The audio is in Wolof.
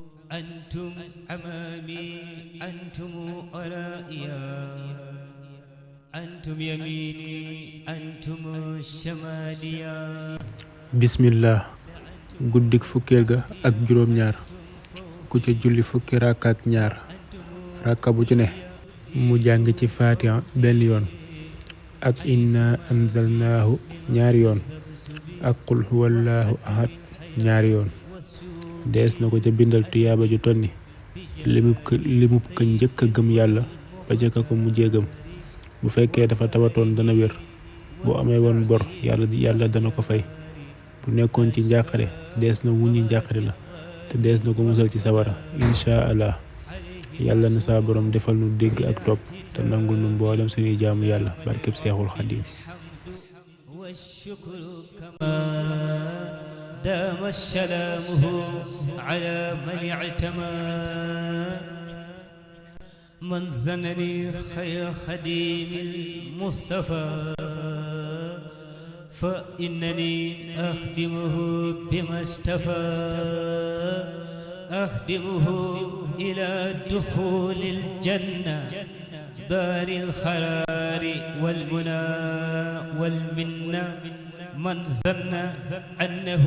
أنتم أمامي أنتم ورائيا أنتم يميني أنتم شماليا bismillah guddik fukkeel ga ak juróom ñaar ku ca julli fukki ràkka ak ñaar ràkka bu ci ne mu jàng ci fatiha benn yoon ak inna anzalnaahu ñaari yoon ak qul huwallahu ahad ñaari yoon dees na ko ca bindal tuyaaba ju tonni limub ka njëkk a gëm yàlla ba ca ka ko mujjee gëm bu fekkee dafa tawatoon dana wér bu amee woon bor yàlla dana ko fay bu nekkoon ci njàqare dees na wuññi njàqare la te dees na ko musal ci sawara insha allah yàlla na saa borom defal nu dégg ak topp te nangul nu mboolem suñuy jaamu yàlla barkeb seexul xadim والشكر كما دام سلامه على من اعتمى من زنني خير خديم المصطفى فإنني أخدمه بما اشتفى أخدمه إلى دخول الجنة دار الخيار والمنى والمنة من ظن أنه